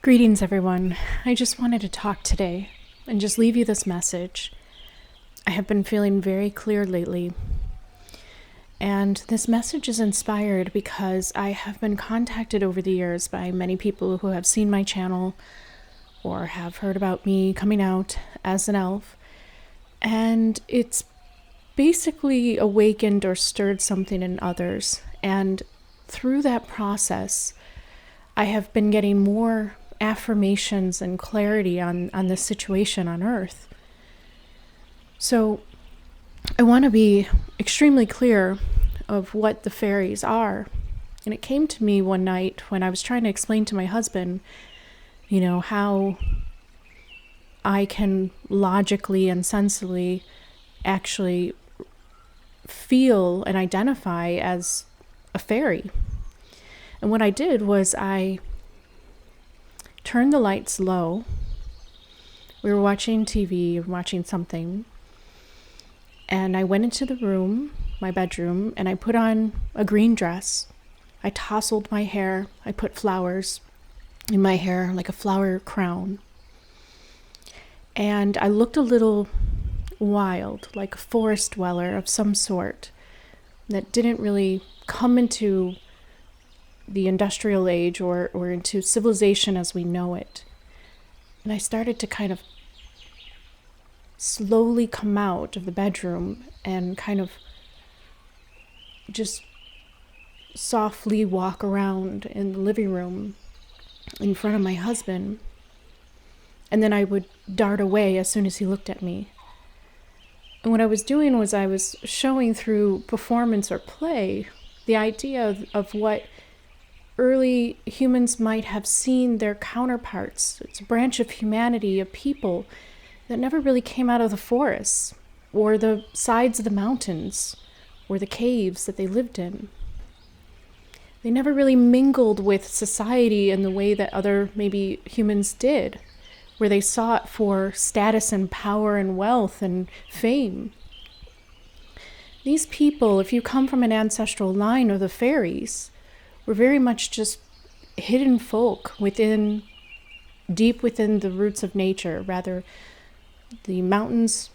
Greetings, everyone. I just wanted to talk today and just leave you this message. I have been feeling very clear lately, and this message is inspired because I have been contacted over the years by many people who have seen my channel or have heard about me coming out as an elf, and it's basically awakened or stirred something in others. And through that process, I have been getting more affirmations and clarity on the situation on Earth. So I want to be extremely clear of what the fairies are. And it came to me one night when I was trying to explain to my husband, how I can logically and sensibly actually feel and identify as a fairy. And what I did was I turned the lights low. We were watching TV, watching something, and I went into the room, my bedroom, and I put on a green dress. I tousled my hair. I put flowers in my hair, like a flower crown. And I looked a little wild, like a forest dweller of some sort that didn't really come into the industrial age or into civilization as we know it. And I started to kind of slowly come out of the bedroom and kind of just softly walk around in the living room in front of my husband. And then I would dart away as soon as he looked at me. And what I was doing was I was showing through performance or play the idea of what early humans might have seen their counterparts. It's a branch of humanity, a people that never really came out of the forests or the sides of the mountains or the caves that they lived in. They never really mingled with society in the way that other maybe humans did, where they sought for status and power and wealth and fame. These people, if you come from an ancestral line of the fairies, were very much just hidden folk deep within the roots of nature, rather the mountains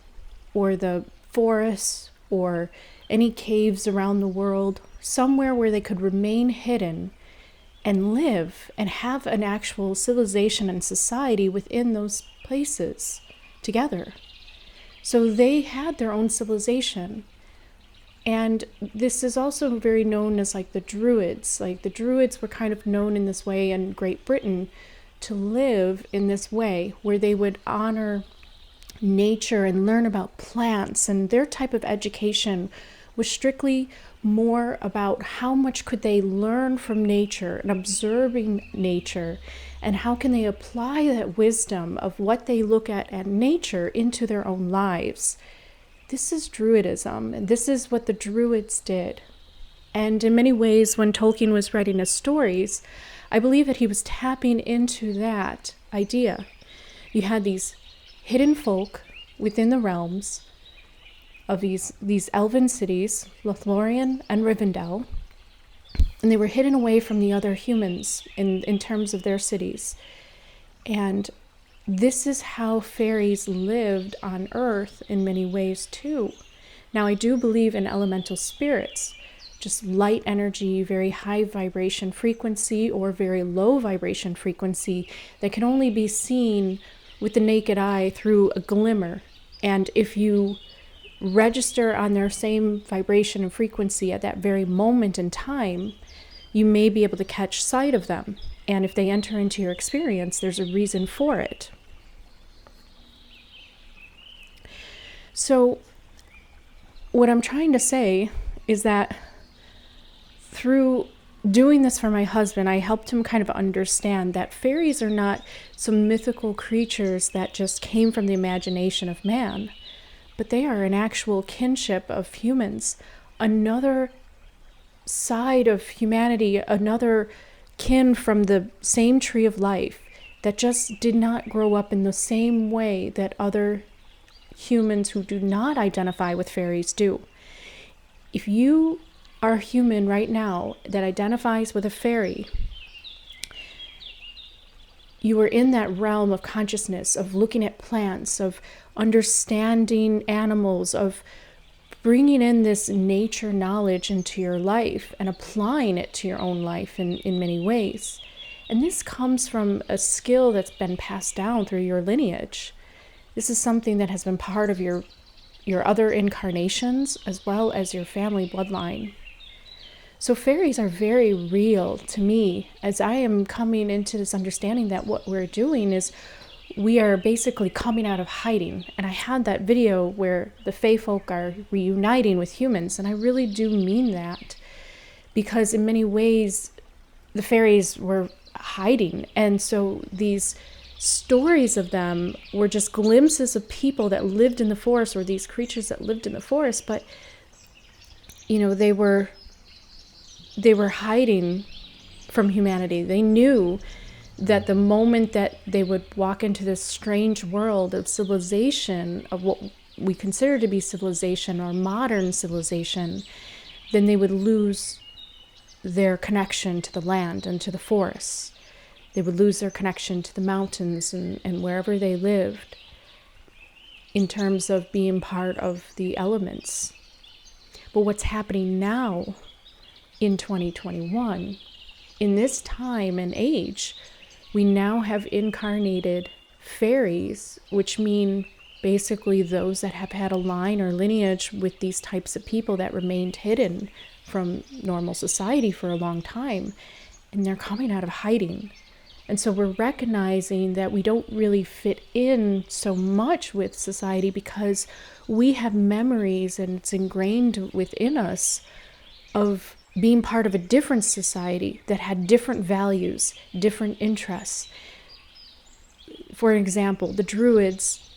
or the forests or any caves around the world, somewhere where they could remain hidden and live and have an actual civilization and society within those places together. So they had their own civilization. And this is also very known as like the Druids. Like the Druids were kind of known in this way in Great Britain to live in this way where they would honor nature and learn about plants, and their type of education was strictly more about how much could they learn from nature and observing nature, and how can they apply that wisdom of what they look at nature into their own lives. This is Druidism, and this is what the Druids did. And in many ways, when Tolkien was writing his stories, I believe that he was tapping into that idea. You had these hidden folk within the realms of these elven cities, Lothlorien and Rivendell, and they were hidden away from the other humans in terms of their cities. And this is how fairies lived on Earth in many ways too. Now, I do believe in elemental spirits, just light energy, very high vibration frequency or very low vibration frequency that can only be seen with the naked eye through a glimmer. And if you register on their same vibration and frequency at that very moment in time, you may be able to catch sight of them. And if they enter into your experience, there's a reason for it. So what I'm trying to say is that through doing this for my husband, I helped him kind of understand that fairies are not some mythical creatures that just came from the imagination of man, but they are an actual kinship of humans, another side of humanity, another kin from the same tree of life that just did not grow up in the same way that other humans who do not identify with fairies do. If you are a human right now that identifies with a fairy, you were in that realm of consciousness, of looking at plants, of understanding animals, of bringing in this nature knowledge into your life and applying it to your own life in many ways. And this comes from a skill that's been passed down through your lineage. This is something that has been part of your other incarnations as well as your family bloodline. So fairies are very real to me as I am coming into this understanding that what we're doing is we are basically coming out of hiding. And I had that video where the fae folk are reuniting with humans, and I really do mean that, because in many ways the fairies were hiding, and so these stories of them were just glimpses of people that lived in the forest, or these creatures that lived in the forest, but they were hiding from humanity. They knew that the moment that they would walk into this strange world of civilization, of what we consider to be civilization or modern civilization, then they would lose their connection to the land and to the forests. They would lose their connection to the mountains and wherever they lived in terms of being part of the elements. But what's happening now in 2021, in this time and age, we now have incarnated fairies, which mean basically those that have had a line or lineage with these types of people that remained hidden from normal society for a long time, and they're coming out of hiding. And so we're recognizing that we don't really fit in so much with society because we have memories, and it's ingrained within us, of being part of a different society that had different values, different interests. For example, the Druids,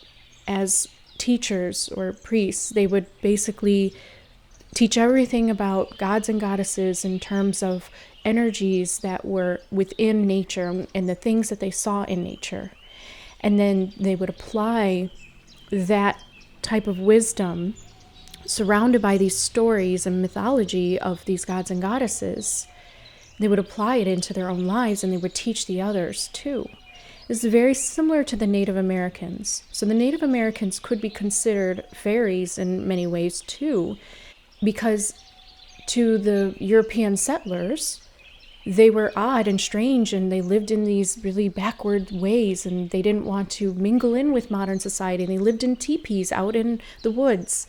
as teachers or priests, they would basically teach everything about gods and goddesses in terms of energies that were within nature and the things that they saw in nature. And then they would apply that type of wisdom surrounded by these stories and mythology of these gods and goddesses. They would apply it into their own lives, and they would teach the others too. This is very similar to the Native Americans. So the Native Americans could be considered fairies in many ways too, because to the European settlers, they were odd and strange, and they lived in these really backward ways, and they didn't want to mingle in with modern society. They lived in teepees out in the woods.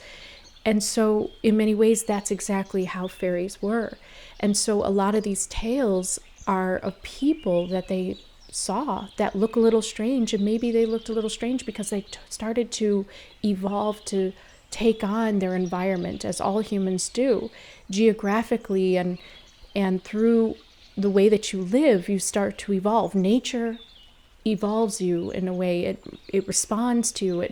And so in many ways, that's exactly how fairies were. And so a lot of these tales are of people that they saw that look a little strange, and maybe they looked a little strange because they started to evolve to take on their environment, as all humans do, geographically, and through the way that you live, you start to evolve. Nature evolves you in a way. It responds to you.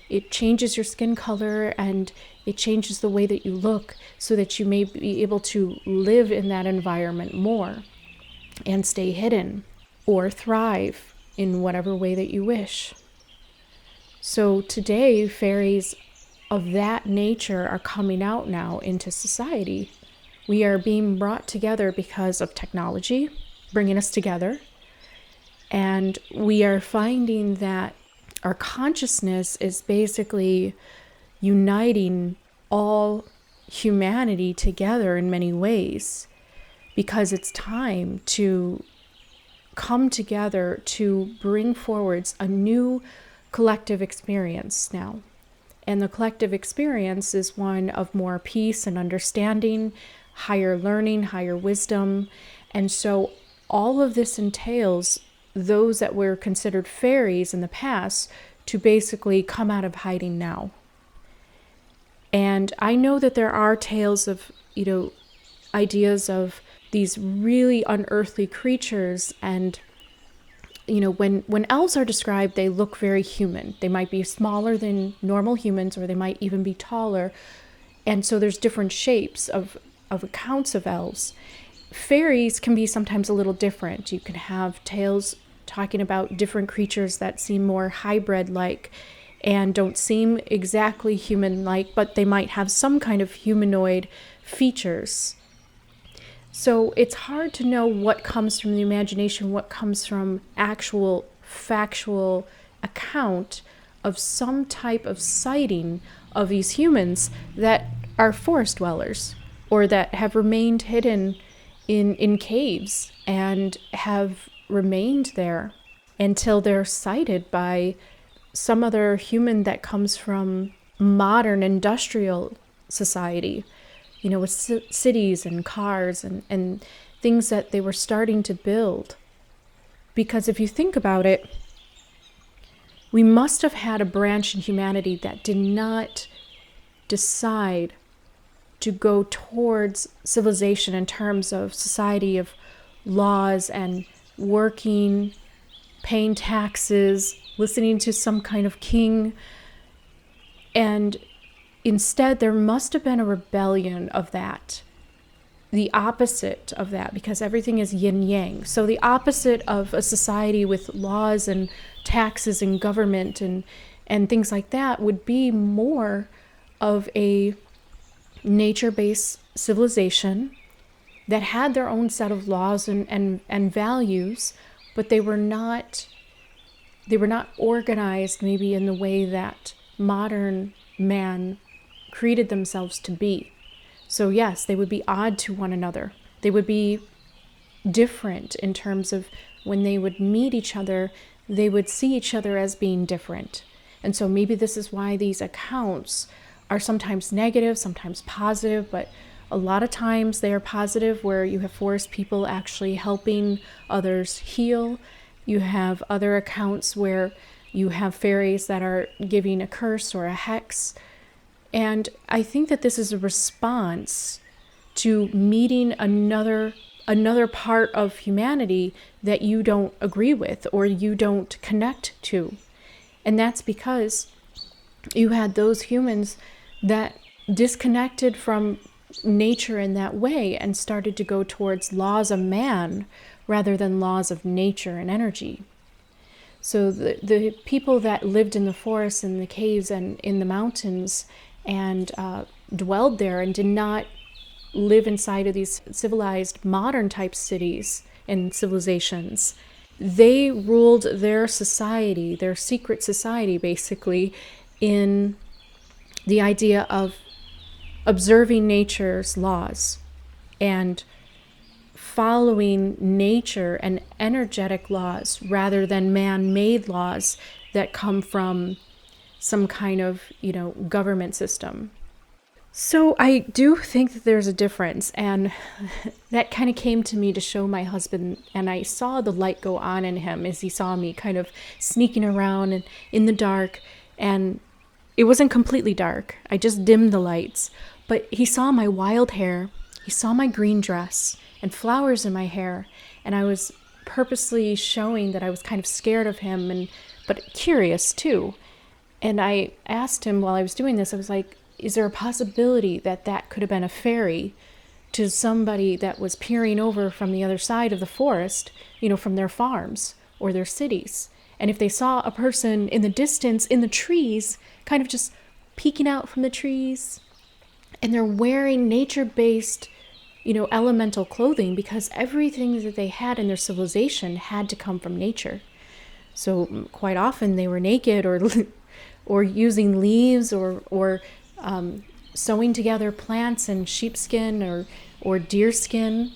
It changes your skin color, and it changes the way that you look so that you may be able to live in that environment more and stay hidden or thrive in whatever way that you wish. So today, fairies of that nature are coming out now into society. We are being brought together because of technology, bringing us together. And we are finding that our consciousness is basically uniting all humanity together in many ways, because it's time to come together to bring forwards a new collective experience now. And the collective experience is one of more peace and understanding, higher learning, higher wisdom. And so all of this entails those that were considered fairies in the past to basically come out of hiding now. And I know that there are tales of, ideas of these really unearthly creatures. And, when elves are described, they look very human. They might be smaller than normal humans, or they might even be taller. And so there's different shapes of accounts of elves. Fairies can be sometimes a little different. You can have tales talking about different creatures that seem more hybrid-like and don't seem exactly human-like, but they might have some kind of humanoid features. So it's hard to know what comes from the imagination, what comes from actual factual account of some type of sighting of these humans that are forest dwellers or that have remained hidden in caves and have remained there until they're sighted by some other human that comes from modern industrial society, with cities and cars and things that they were starting to build. Because if you think about it, we must have had a branch in humanity that did not decide to go towards civilization in terms of society of laws and working, paying taxes, listening to some kind of king. And instead, there must have been a rebellion of that. The opposite of that, because everything is yin-yang. So the opposite of a society with laws and taxes and government and things like that would be more of a nature-based civilization that had their own set of laws and values, but they were not organized maybe in the way that modern man created themselves to be. So yes, they would be odd to one another. They would be different in terms of when they would meet each other, they would see each other as being different. And so maybe this is why these accounts are sometimes negative, sometimes positive, but a lot of times they are positive, where you have forest people actually helping others heal. You have other accounts where you have fairies that are giving a curse or a hex. And I think that this is a response to meeting another part of humanity that you don't agree with or you don't connect to. And that's because you had those humans that disconnected from nature in that way and started to go towards laws of man rather than laws of nature and energy. So the people that lived in the forests and the caves and in the mountains and dwelled there and did not live inside of these civilized modern type cities and civilizations, they ruled their society, their secret society basically, in the idea of observing nature's laws and following nature and energetic laws rather than man-made laws that come from some kind of, government system. So I do think that there's a difference, and that kind of came to me to show my husband, and I saw the light go on in him as he saw me kind of sneaking around and in the dark, and it wasn't completely dark. I just dimmed the lights, but he saw my wild hair, he saw my green dress and flowers in my hair, and I was purposely showing that I was kind of scared of him, but curious too. And I asked him while I was doing this, I was like, is there a possibility that that could have been a fairy to somebody that was peering over from the other side of the forest, from their farms or their cities? And if they saw a person in the distance, in the trees, kind of just peeking out from the trees, and they're wearing nature-based, elemental clothing, because everything that they had in their civilization had to come from nature. So quite often they were naked or using leaves or sewing together plants and sheepskin or deerskin.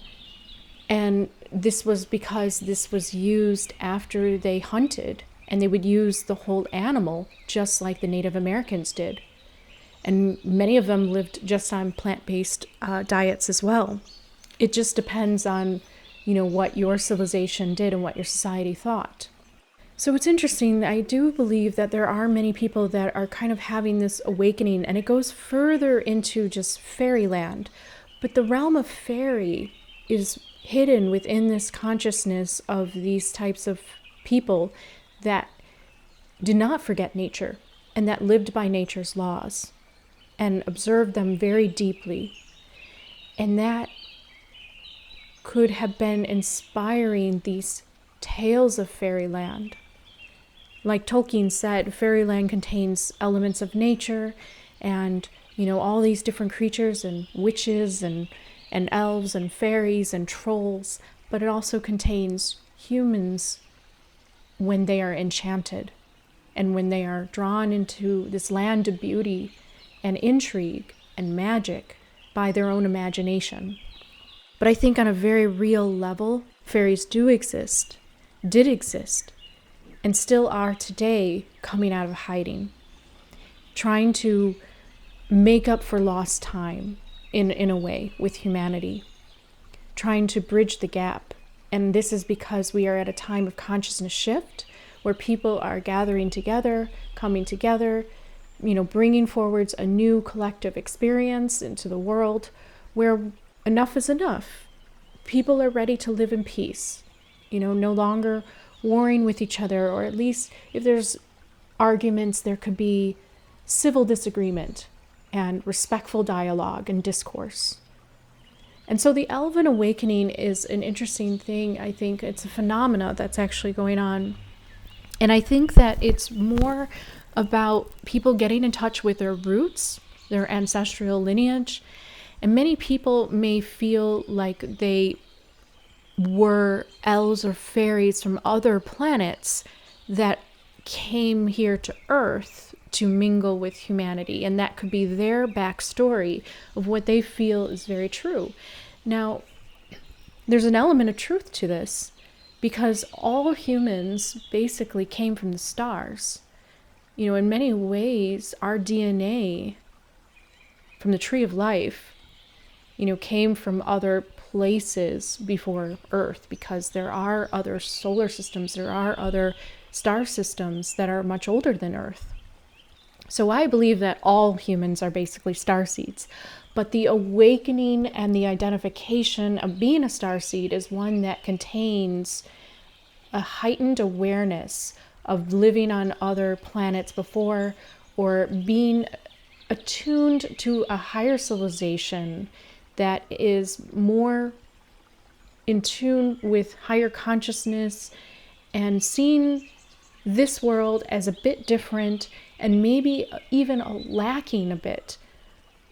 And this was because this was used after they hunted, and they would use the whole animal just like the Native Americans did. And many of them lived just on plant-based diets as well. It just depends on, what your civilization did and what your society thought. So it's interesting. I do believe that there are many people that are kind of having this awakening, and it goes further into just fairyland. But the realm of fairy is hidden within this consciousness of these types of people that did not forget nature and that lived by nature's laws and observed them very deeply. And that could have been inspiring these tales of fairyland. Like Tolkien said, fairyland contains elements of nature and, all these different creatures and witches and and elves and fairies and trolls, but it also contains humans when they are enchanted and when they are drawn into this land of beauty and intrigue and magic by their own imagination. But I think on a very real level, fairies do exist, did exist, and still are today, coming out of hiding, trying to make up for lost time in a way with humanity, trying to bridge the gap. And this is because we are at a time of consciousness shift where people are gathering together, coming together, bringing forwards a new collective experience into the world where enough is enough. People are ready to live in peace, no longer warring with each other, or at least if there's arguments, there could be civil disagreement and respectful dialogue and discourse. And so the Elven awakening is an interesting thing. I think it's a phenomena that's actually going on. And I think that it's more about people getting in touch with their roots, their ancestral lineage. And many people may feel like they were elves or fairies from other planets that came here to Earth to mingle with humanity. And that could be their backstory of what they feel is very true. Now, there's an element of truth to this because all humans basically came from the stars. In many ways, our DNA from the tree of life, came from other places before Earth, because there are other solar systems, there are other star systems that are much older than Earth. So I believe that all humans are basically starseeds, but the awakening and the identification of being a starseed is one that contains a heightened awareness of living on other planets before, or being attuned to a higher civilization that is more in tune with higher consciousness and seeing this world as a bit different and maybe even lacking a bit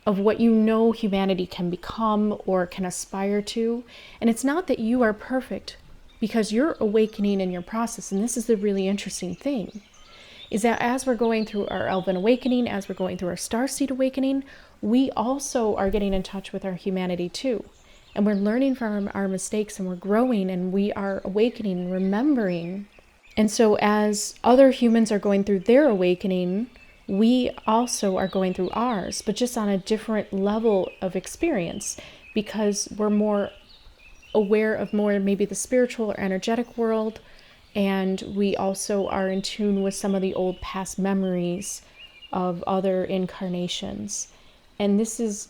of what humanity can become or can aspire to. And it's not that you are perfect, because you're awakening in your process. And this is the really interesting thing, is that as we're going through our Elven awakening, as we're going through our Starseed awakening, we also are getting in touch with our humanity too. And we're learning from our mistakes, and we're growing, and we are awakening and remembering. And so as other humans are going through their awakening, we also are going through ours, but just on a different level of experience, because we're more aware of more maybe the spiritual or energetic world. And we also are in tune with some of the old past memories of other incarnations. And this is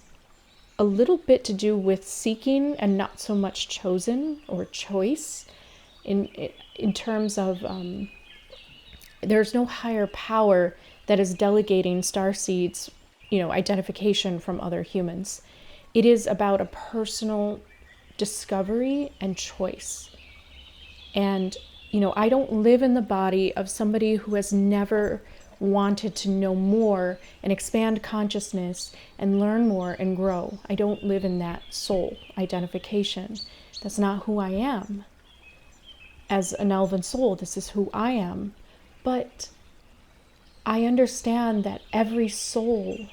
a little bit to do with seeking and not so much chosen or choice in terms of there's no higher power that is delegating starseeds, identification from other humans. It is about a personal discovery and choice. And I don't live in the body of somebody who has never wanted to know more and expand consciousness and learn more and grow. I don't live in that soul identification. That's not who I am. As an elven soul, this is who I am. But I understand that every soul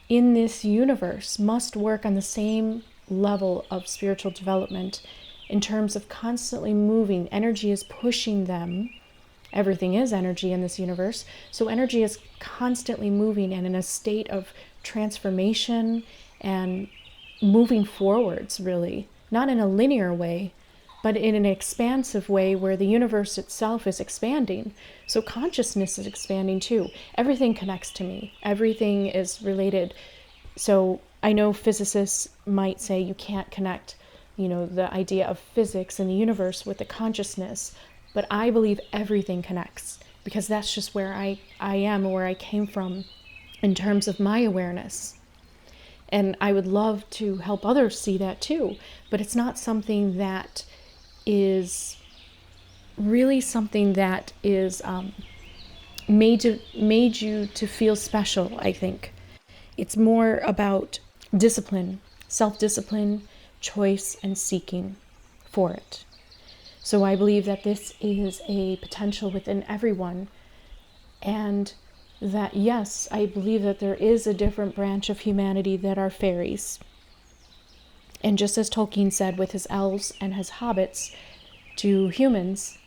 in this universe must work on the same level of spiritual development in terms of constantly moving. Energy is pushing them. Everything is energy in this universe. So energy is constantly moving and in a state of transformation and moving forwards, really. Not in a linear way, but in an expansive way where the universe itself is expanding. So consciousness is expanding too. Everything connects to me. Everything is related. So I know physicists might say you can't connect, the idea of physics and the universe with the consciousness, but I believe everything connects, because that's just where I am, or where I came from in terms of my awareness. And I would love to help others see that too, but it's not something that is really something that is made you to feel special, I think. It's more about discipline self-discipline, choice, and seeking for it. So I believe that this is a potential within everyone, and that, yes, I believe that there is a different branch of humanity that are fairies. And just as Tolkien said with his elves and his hobbits to humans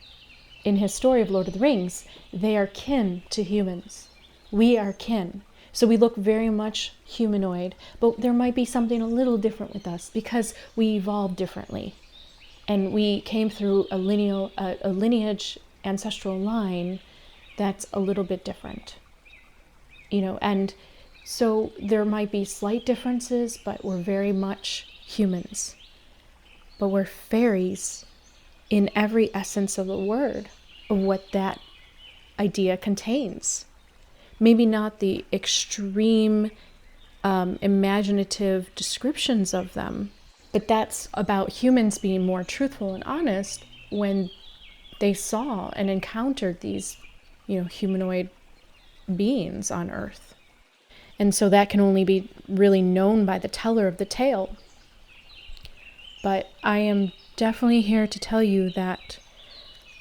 in his story of Lord of the Rings, they are kin to humans. We are kin. So we look very much humanoid, but there might be something a little different with us because we evolved differently. And we came through a lineage, ancestral line that's a little bit different. And so there might be slight differences, but we're very much humans. But we're fairies in every essence of the word, of what that idea contains. Maybe not the extreme imaginative descriptions of them, but that's about humans being more truthful and honest when they saw and encountered these, humanoid beings on Earth. And so that can only be really known by the teller of the tale. But I am definitely here to tell you that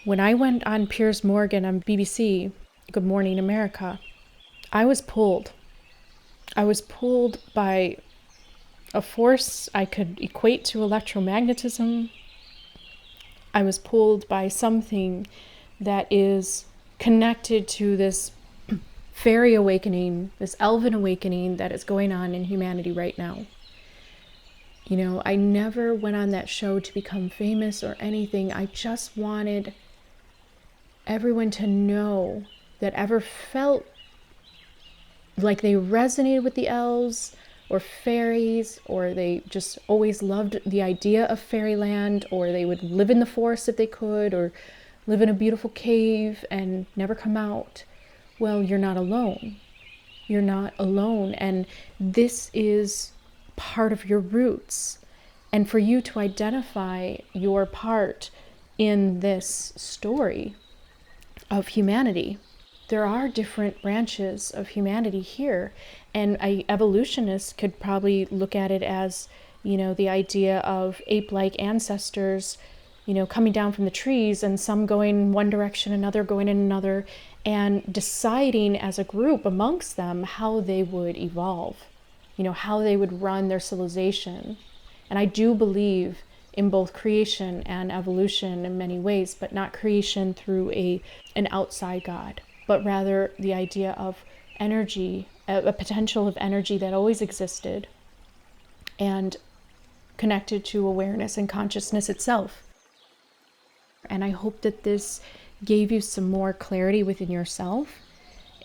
when I went on Piers Morgan on BBC, Good Morning America, I was pulled. I was pulled by a force I could equate to electromagnetism. I was pulled by something that is connected to this fairy awakening, this elven awakening that is going on in humanity right now. I never went on that show to become famous or anything. I just wanted everyone to know that ever felt like they resonated with the elves or fairies, or they just always loved the idea of fairyland, or they would live in the forest if they could, or live in a beautiful cave and never come out. Well, you're not alone. You're not alone. And this is part of your roots. And for you to identify your part in this story of humanity, there are different branches of humanity here. And an evolutionist could probably look at it as, the idea of ape-like ancestors, coming down from the trees, and some going one direction, another going in another, and deciding as a group amongst them how they would evolve, how they would run their civilization. And I do believe in both creation and evolution in many ways, but not creation through an outside God, but rather the idea of energy, a potential of energy that always existed and connected to awareness and consciousness itself. And I hope that this gave you some more clarity within yourself.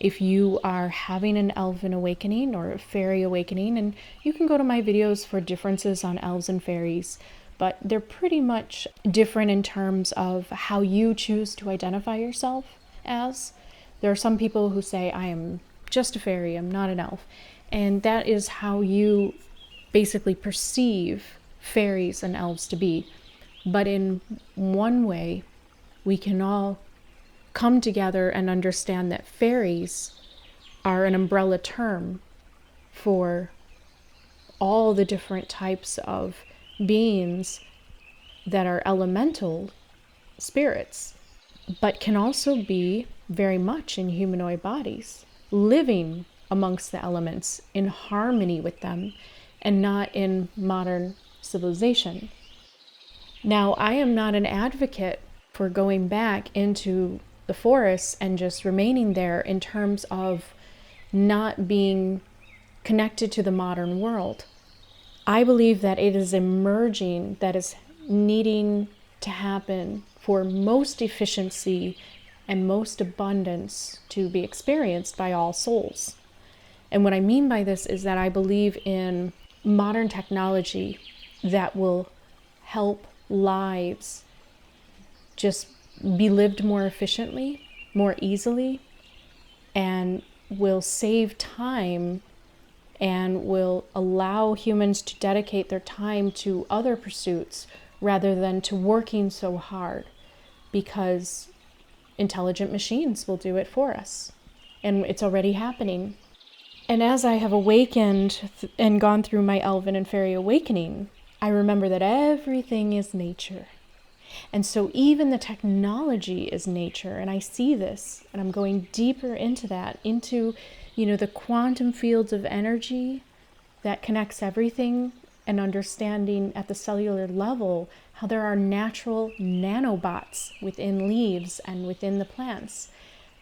If you are having an elven awakening or a fairy awakening, and you can go to my videos for differences on elves and fairies, but they're pretty much different in terms of how you choose to identify yourself as. There are some people who say, I am just a fairy, I'm not an elf. And that is how you basically perceive fairies and elves to be. But in one way, we can all come together and understand that fairies are an umbrella term for all the different types of beings that are elemental spirits, but can also be very much in humanoid bodies, living amongst the elements in harmony with them and not in modern civilization. Now, I am not an advocate for going back into the forests and just remaining there in terms of not being connected to the modern world. I believe that it is emerging, that is needing to happen for most efficiency and most abundance to be experienced by all souls. And what I mean by this is that I believe in modern technology that will help lives just be lived more efficiently, more easily, and will save time and will allow humans to dedicate their time to other pursuits rather than to working so hard, because intelligent machines will do it for us. And it's already happening. And as I have awakened and gone through my Elven and Fairy awakening, I remember that everything is nature. And so even the technology is nature. And I see this, and I'm going deeper into that, into, the quantum fields of energy that connects everything, and understanding at the cellular level how there are natural nanobots within leaves and within the plants.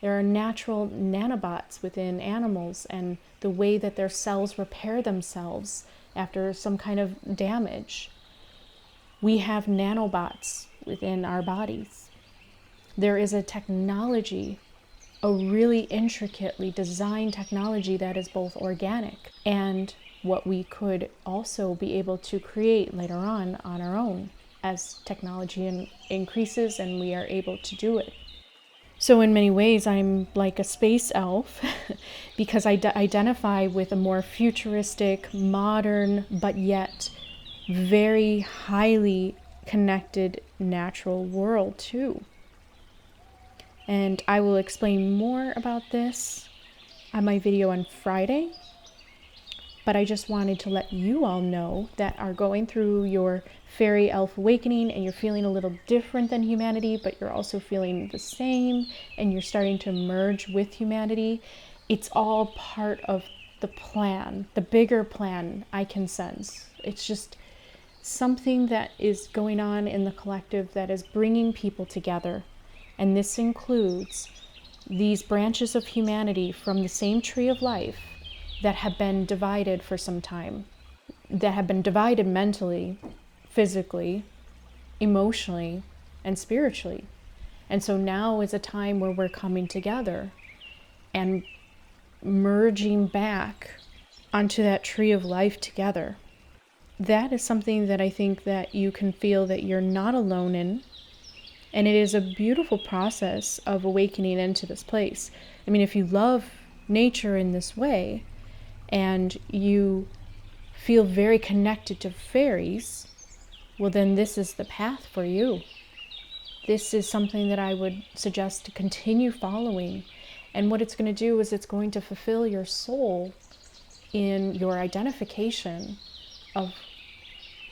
There are natural nanobots within animals, and the way that their cells repair themselves after some kind of damage. We have nanobots within our bodies. There is a technology, a really intricately designed technology that is both organic and what we could also be able to create later on our own as technology increases and we are able to do it. So in many ways, I'm like a space elf because I identify with a more futuristic, modern, but yet very highly connected natural world too. And I will explain more about this on my video on Friday. But I just wanted to let you all know that are going through your fairy elf awakening and you're feeling a little different than humanity, but you're also feeling the same and you're starting to merge with humanity. It's all part of the plan, the bigger plan I can sense. It's just something that is going on in the collective that is bringing people together. And this includes these branches of humanity from the same tree of life that have been divided for some time, that have been divided mentally, physically, emotionally, and spiritually. And so now is a time where we're coming together and merging back onto that tree of life together. That is something that I think that you can feel that you're not alone in. And it is a beautiful process of awakening into this place. I mean, if you love nature in this way, and you feel very connected to fairies, well then this is the path for you. This is something that I would suggest to continue following. And what it's going to do is it's going to fulfill your soul in your identification of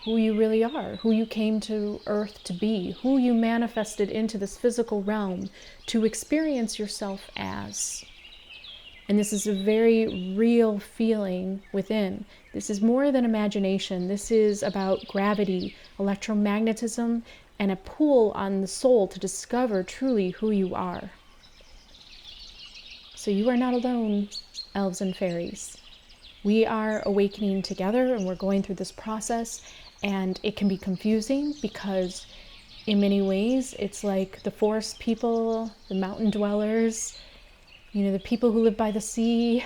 who you really are, who you came to Earth to be, who you manifested into this physical realm to experience yourself as. And this is a very real feeling within. This is more than imagination. This is about gravity, electromagnetism, and a pull on the soul to discover truly who you are. So you are not alone, elves and fairies. We are awakening together and we're going through this process, and it can be confusing because in many ways it's like the forest people, the mountain dwellers, the people who live by the sea,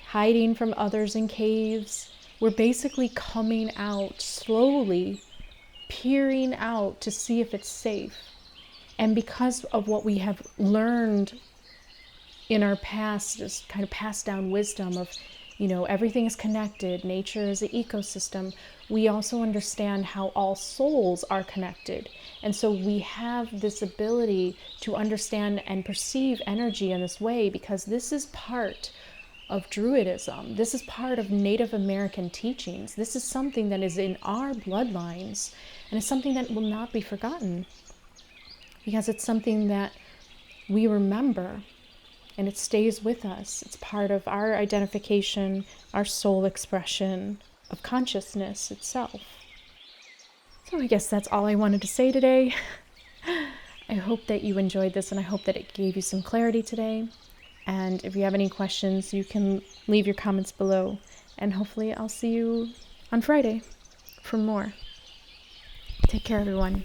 hiding from others in caves. We're basically coming out slowly, peering out to see if it's safe. And because of what we have learned in our past, this kind of passed down wisdom of, everything is connected, nature is an ecosystem, we also understand how all souls are connected. And so we have this ability to understand and perceive energy in this way because this is part of Druidism. This is part of Native American teachings. This is something that is in our bloodlines, and it's something that will not be forgotten because it's something that we remember and it stays with us. It's part of our identification, our soul expression of consciousness itself. So I guess that's all I wanted to say today. I hope that you enjoyed this and I hope that it gave you some clarity today. And if you have any questions, you can leave your comments below. And hopefully I'll see you on Friday for more. Take care, everyone.